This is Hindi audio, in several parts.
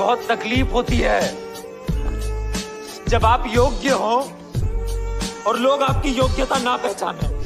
बहुत तकलीफ होती है जब आप योग्य हो और लोग आपकी योग्यता ना पहचाने।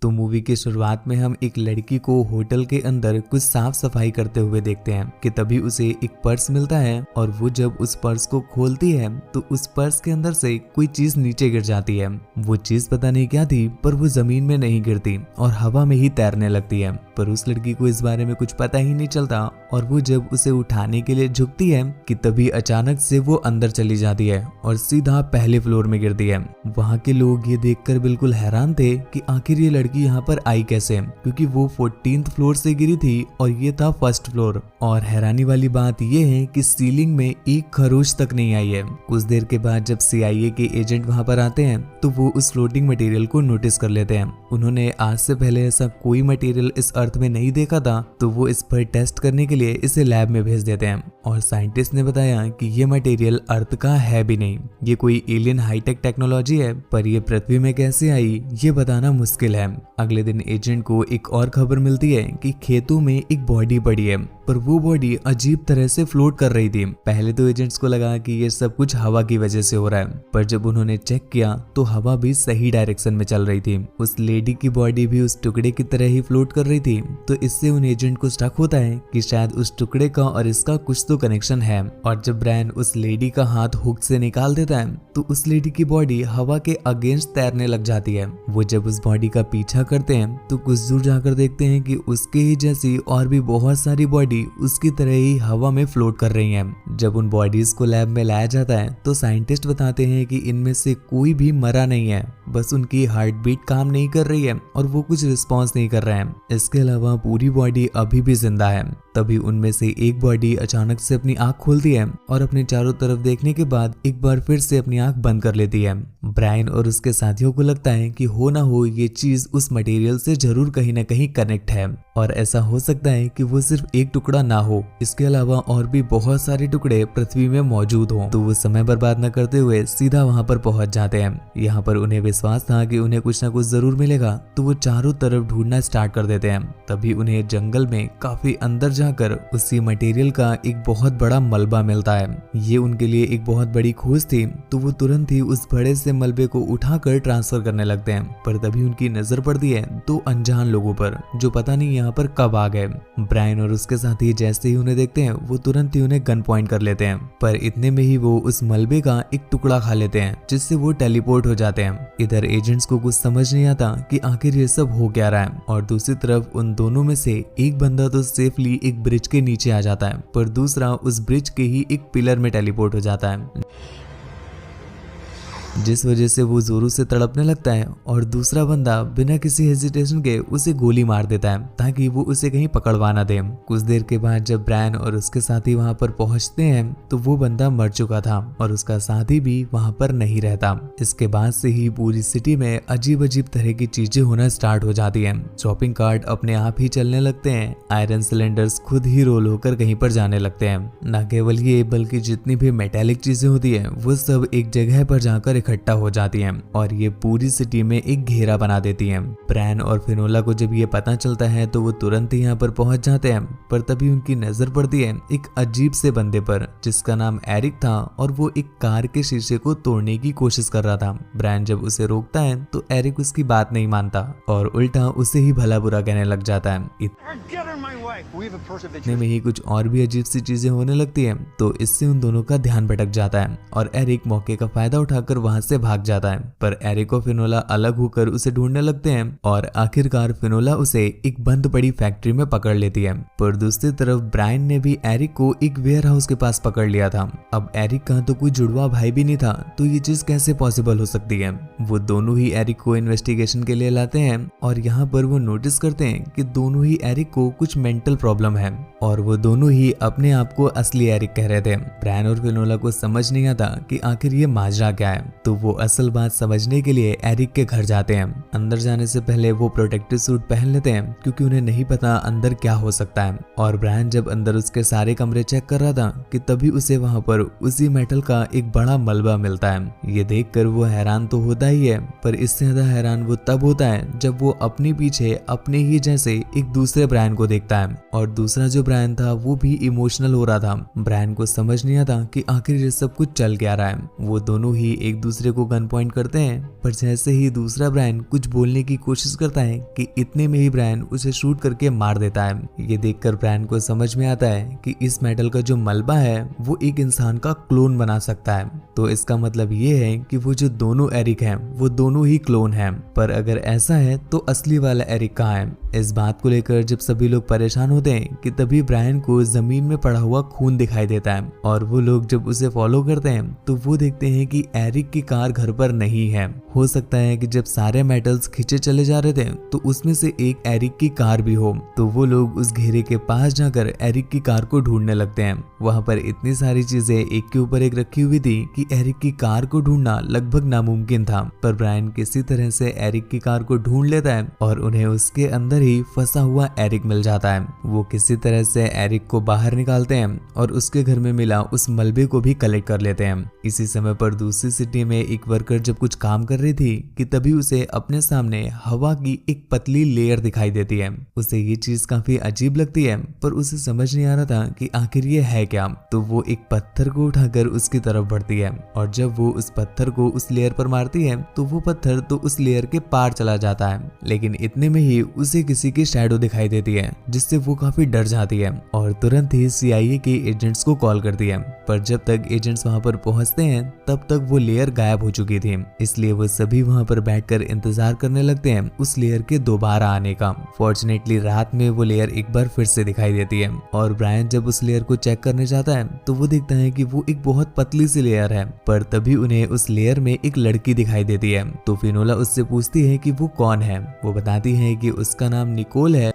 तो मूवी की शुरुआत में हम एक लड़की को होटल के अंदर कुछ साफ सफाई करते हुए देखते हैं कि तभी उसे एक पर्स मिलता है और वो जब उस पर्स को खोलती है तो उस पर्स के अंदर से कोई चीज नीचे गिर जाती है। वो चीज पता नहीं क्या थी, पर वो जमीन में नहीं गिरती और हवा में ही तैरने लगती है। पर उस लड़की को इस बारे में कुछ पता ही नहीं चलता और वो जब उसे उठाने के लिए झुकती है कि तभी अचानक से वो अंदर चली जाती है और सीधा पहले फ्लोर में गिरती है। वहाँ के लोग ये देखकर बिल्कुल हैरान थे कि आखिर ये लड़की यहाँ पर आई कैसे, क्योंकि वो 14th फ्लोर से गिरी थी और ये था फर्स्ट फ्लोर। और हैरानी वाली बात ये है कि सीलिंग में एक खरोच तक नहीं आई है। कुछ देर के बाद जब CIA के एजेंट वहाँ पर आते हैं तो वो उस फ्लोटिंग मटेरियल को नोटिस कर लेते हैं। उन्होंने आज से पहले ऐसा कोई मटेरियल इस अर्थ में नहीं देखा था, तो वो इस पर टेस्ट करने के लिए इसे लैब में भेज देते हैं। और साइंटिस्ट ने बताया कि ये मटेरियल अर्थ का है भी नहीं, ये कोई एलियन हाईटेक टेक्नोलॉजी है, पर ये पृथ्वी में कैसे आई ये बताना मुश्किल है। अगले दिन एजेंट को एक और खबर मिलती है कि खेतों में एक बॉडी पड़ी है, पर वो बॉडी अजीब तरह से फ्लोट कर रही थी। पहले तो एजेंट्स को लगा कि ये सब कुछ हवा की वजह से हो रहा है, पर जब उन्होंने चेक किया तो हवा भी सही डायरेक्शन में चल रही थी। उस लेडी की बॉडी भी उस टुकड़े की तरह ही फ्लोट कर रही थी। तो इससे उन एजेंट को शक होता है कि शायद उस टुकड़े का और इसका कुछ तो कनेक्शन है। और जब ब्रायन उस लेडी का हाथ हुक से निकाल देता है तो उस लेडी की बॉडी हवा के अगेंस्ट तैरने लग जाती है। वो जब उस बॉडी का पीछा करते हैं तो कुछ दूर जाकर देखते हैं कि उसके ही जैसी और भी बहुत सारी बॉडी उसकी तरह ही हवा में फ्लोट कर रही हैं। जब उन बॉडीज को लैब में लाया जाता है तो साइंटिस्ट बताते हैं कि इनमें से कोई भी मरा नहीं है, बस उनकी हार्ट बीट काम नहीं कर रही है और वो कुछ रिस्पॉन्स नहीं कर रहे हैं। इसके अलावा पूरी बॉडी अभी भी जिंदा है। तभी उनमें से एक बॉडी अचानक से अपनी आंख खोलती है और अपने चारों तरफ देखने के बाद एक बार फिर से अपनी आंख बंद कर लेती है। ब्रायन और उसके साथियों को लगता है कि हो ना हो ये चीज उस मटेरियल से जरूर कहीं ना कहीं कनेक्ट है और ऐसा हो सकता है कि वो सिर्फ एक टुकड़ा ना हो, इसके अलावा और भी बहुत सारे टुकड़े पृथ्वी में मौजूद हों। तो वो समय बर्बाद न करते हुए सीधा वहां पर पहुंच जाते हैं। यहाँ पर उन्हें विश्वास था कि उन्हें कुछ ना कुछ जरूर मिलेगा, तो वो चारों तरफ ढूंढना स्टार्ट कर देते हैं। तभी उन्हें जंगल में काफी अंदर जाकर उसी मटेरियल का एक बहुत बड़ा मलबा मिलता है। ये उनके लिए एक बहुत बड़ी खोज थी, तो वो तुरंत ही उस बड़े से मलबे को उठाकर ट्रांसफर करने लगते हैं। पर तभी उनकी नजर पड़ती है दो अनजान लोगों पर जो पता नहीं यहाँ पर कब आ गए। ब्रायन और उसके साथी जैसे ही उन्हें देखते हैं वो तुरंत ही उन्हें गन पॉइंट कर लेते हैं, पर इतने में ही वो उस मलबे का एक टुकड़ा खा लेते हैं जिससे वो टेलीपोर्ट हो जाते हैं। इधर एजेंट्स को कुछ समझ नहीं आता कि आखिर ये सब हो क्या रहा है और दूसरी तरफ उन दोनों में से एक बंदा तो सेफली एक ब्रिज के नीचे आ जाता है, पर दूसरा उस ब्रिज के ही एक पिलर में टेलीपोर्ट हो जाता है, जिस वजह से वो जोरों से तड़पने लगता है और दूसरा बंदा बिना किसी हेजिटेशन के उसे गोली मार देता है ताकि वो उसे कहीं पकड़वा ना दे। कुछ देर के बाद जब ब्रायन और उसके साथी वहां पर पहुंचते हैं तो वो बंदा मर चुका था और उसका साथी भी वहां पर नहीं रहता। इसके बाद से ही पूरी सिटी में अजीब अजीब तरह की चीजें होना स्टार्ट हो जाती है। शॉपिंग कार्ट अपने आप ही चलने लगते हैं, आयरन सिलेंडर्स खुद ही रोल होकर कहीं पर जाने लगते हैं। न केवल ये बल्कि जितनी भी मेटालिक चीजें होती है वो सब एक जगह पर जाकर इकट्ठा हो जाती हैं और ये पूरी सिटी में एक घेरा बना देती हैं। ब्रायन और फिनोला को जब ये पता चलता है तो वो तुरंत ही यहाँ पर पहुंच जाते हैं, पर तभी उनकी नजर पड़ती है एक अजीब से बंदे पर जिसका नाम एरिक था और वो एक कार के शीशे को तोड़ने की कोशिश कर रहा था। ब्रायन जब उसे रोकता है तो एरिक उसकी बात नहीं मानता और उल्टा उसे ही भला बुरा कहने लग जाता है। इतने में ही कुछ और भी अजीब सी चीजें होने लगती है, तो इससे उन दोनों का ध्यान भटक जाता है और एरिक मौके का फायदा उठाकर वहां से भाग जाता है। पर एरिक और फिनोला अलग होकर उसे ढूंढने लगते हैं और आखिरकार फिनोला उसे एक बंद पड़ी फैक्ट्री में पकड़ लेती है। पर दूसरी तरफ ब्रायन ने भी एरिक को एक वेयर हाउस के पास पकड़ लिया था। अब एरिक का तो कोई जुड़वा भाई भी नहीं था, तो ये चीज कैसे पॉसिबल हो सकती है। वो दोनों ही एरिक को इन्वेस्टिगेशन के लिए लाते हैं और यहाँ पर वो नोटिस करते हैं कि दोनों ही एरिक को कुछ मेंटल प्रॉब्लम है और वो दोनों ही अपने आप को असली एरिक कह रहे थे। ब्रायन और फिनोला को समझ नहीं आता कि आखिर ये माजरा क्या है, तो वो असल बात समझने के लिए एरिक के घर जाते हैं। अंदर जाने से पहले वो प्रोटेक्टिव सूट पहन लेते हैं क्योंकि उन्हें नहीं पता अंदर क्या हो सकता है। और ब्रायन जब अंदर उसके सारे कमरे चेक कर रहा था कि तभी उसे वहां पर उसी मेटल का एक बड़ा मलबा मिलता है। ये देखकर वो हैरान तो होता ही है, पर इससे ज्यादा हैरान वो तब होता है जब वो अपने पीछे अपने ही जैसे एक दूसरे ब्रायन को देखता है और दूसरा जो ब्रायन था वो भी इमोशनल हो रहा था। ब्रायन को समझ नहीं आता कि आखिर ये सब कुछ चल क्या रहा है। वो दोनों ही एक दूसरे को गन पॉइंट करते हैं, पर जैसे ही दूसरा ब्रायन कुछ बोलने की कोशिश करता है कि इतने में ही ब्रायन उसे शूट करके मार देता है। ये देखकर ब्रायन को समझ में आता है कि इस मेटल का जो मलबा है वो एक इंसान का क्लोन बना सकता है। तो इसका मतलब ये है कि वो जो दोनों एरिक हैं वो दोनों ही क्लोन हैं। पर अगर ऐसा है तो असली वाला एरिक कहाँ है? इस बात को लेकर जब सभी लोग परेशान होते हैं कि तभी ब्रायन को जमीन में पड़ा हुआ खून दिखाई देता है और वो लोग जब उसे फॉलो करते हैं तो वो देखते हैं कि एरिक की कार घर पर नहीं है। हो सकता है कि जब सारे मेटल्स खींचे चले जा रहे थे तो उसमें से एक एरिक की कार भी हो। तो वो लोग उस घेरे के पास जाकर एरिक की कार को ढूंढने लगते हैं। वहां पर इतनी सारी चीजें एक के ऊपर एक रखी हुई थी कि एरिक की कार को ढूंढना लगभग नामुमकिन था। पर ब्रायन किसी तरह से एरिक की कार को ढूंढ लेता है और उन्हें उसके अंदर ही फंसा हुआ एरिक मिल जाता है। वो किसी तरह से एरिक को बाहर निकालते हैं और उसके घर में मिला उस मलबे को भी कलेक्ट कर लेते हैं। इसी समय पर दूसरी सिटी में एक वर्कर जब कुछ काम कर रही थी कि तभी उसे अपने सामने हवा की एक पतली लेयर दिखाई देती है। उसे ये चीज काफी अजीब लगती है पर उसे समझ नहीं आ रहा था कि आखिर ये है क्या। तो वो एक पत्थर को उठाकर उसकी तरफ बढ़ती है और जब वो उस पत्थर को उस लेयर पर मारती है तो वो पत्थर तो उस लेयर के पार चला जाता है। लेकिन इतने में ही उसे किसी की शैडो दिखाई देती है जिससे वो काफी डर जाती है और तुरंत ही CIA के एजेंट्स को कॉल करती है। पर जब तक एजेंट्स वहां पर पहुंचते हैं तब तक वो लेयर गायब हो चुकी थी। इसलिए वो सभी वहां पर बैठकर इंतजार करने लगते हैं उस लेयर के दोबारा आने का। फॉर्चुनेटली रात में वो लेयर एक बार फिर से दिखाई देती है और ब्रायन जब उस लेयर को चेक करने जाता है तो वो देखता है कि वो एक बहुत पतली सी लेयर है। पर तभी उन्हें उस लेयर में एक लड़की दिखाई देती है। तो फिनोला उससे पूछती है कि वो कौन है। वो बताती है कि उसका नाम निकोल है।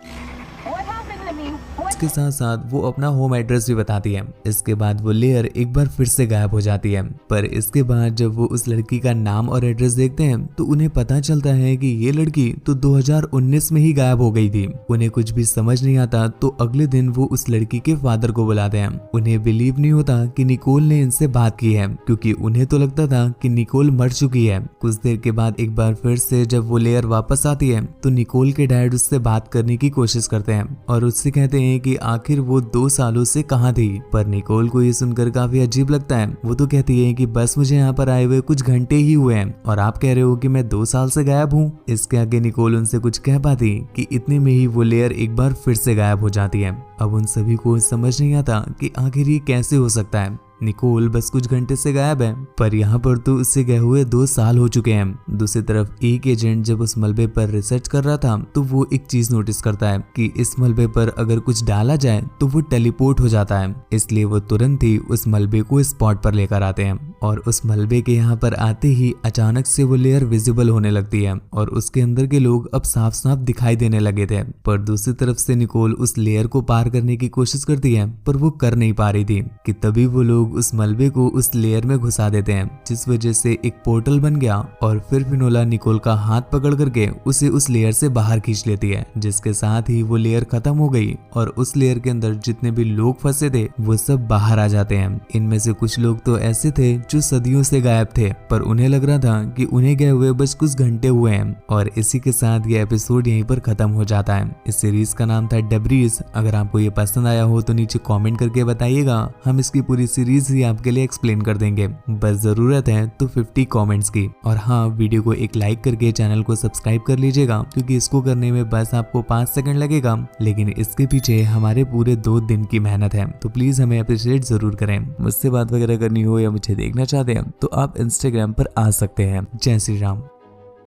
इसके साथ साथ वो अपना होम एड्रेस भी बताती है। इसके बाद वो लेयर एक बार फिर से गायब हो जाती है। पर इसके बाद जब वो उस लड़की का नाम और एड्रेस देखते हैं तो उन्हें पता चलता है कि ये लड़की तो 2019 में ही गायब हो गई थी। उन्हें कुछ भी समझ नहीं आता तो अगले दिन वो उस लड़की के फादर को बुलाते हैं। उन्हें बिलीव नहीं होता कि निकोल ने इनसे बात की है क्योंकि उन्हें तो लगता था कि निकोल मर चुकी है। कुछ देर के बाद एक बार फिर से जब वो लेयर वापस आती है तो निकोल के डैड उससे बात करने की कोशिश करते हैं और उससे कहते हैं कि आखिर वो 2 सालों से कहाँ थी। पर निकोल को ये सुनकर काफी अजीब लगता है। वो तो कहती है कि बस मुझे यहाँ पर आए हुए कुछ घंटे ही हुए हैं और आप कह रहे हो कि मैं 2 साल से गायब हूँ। इसके आगे निकोल उनसे कुछ कह पाती कि इतने में ही वो लेयर एक बार फिर से गायब हो जाती है। अब उन सभी को समझ नहीं आता कि आखिर ये कैसे हो सकता है। निकोल बस कुछ घंटे से गायब है पर यहाँ पर तो उससे गए हुए 2 साल हो चुके हैं। दूसरी तरफ एक एजेंट जब उस मलबे पर रिसर्च कर रहा था तो वो एक चीज नोटिस करता है कि इस मलबे पर अगर कुछ डाला जाए तो वो टेलीपोर्ट हो जाता है। इसलिए वो तुरंत ही उस मलबे को स्पॉट पर लेकर आते हैं और उस मलबे के यहाँ पर आते ही अचानक से वो लेयर विजिबल होने लगती है और उसके अंदर के लोग अब साफ साफ दिखाई देने लगे थे। पर दूसरी तरफ से निकोल उस लेयर को पार करने की कोशिश करती है पर वो कर नहीं पा रही थी कि तभी वो लोग उस मलबे को उस लेयर में घुसा देते हैं जिस वजह से एक पोर्टल बन गया और फिर फिनोला निकोल का हाथ पकड़ करके उसे उस लेयर से बाहर खींच लेती है जिसके साथ ही वो लेयर खत्म हो गई और उस लेयर के अंदर जितने भी लोग फंसे थे वो सब बाहर आ जाते हैं। इनमें से कुछ लोग तो ऐसे थे जो सदियों से गायब थे पर उन्हें लग रहा था कि उन्हें गए हुए बस कुछ घंटे हुए हैं। और इसी के साथ ये एपिसोड यहीं पर खत्म हो जाता है। इस सीरीज का नाम था डेब्रीज। अगर आपको ये पसंद आया हो तो नीचे कमेंट करके बताइएगा, हम इसकी पूरी सीरीज ही आपके लिए एक्सप्लेन कर देंगे। बस जरूरत है तो 50 कमेंट्स की। और हाँ, वीडियो को एक लाइक करके चैनल को सब्सक्राइब कर लीजिएगा क्योंकि इसको करने में बस आपको 5 सेकंड लगेगा, लेकिन इसके पीछे हमारे पूरे 2 दिन की मेहनत है। तो प्लीज हमें अप्रिशिएट जरूर करें। मुझसे बात वगैरह करनी हो या मुझे देखना चाहते हैं तो आप इंस्टाग्राम पर आ सकते हैं। जय श्री राम।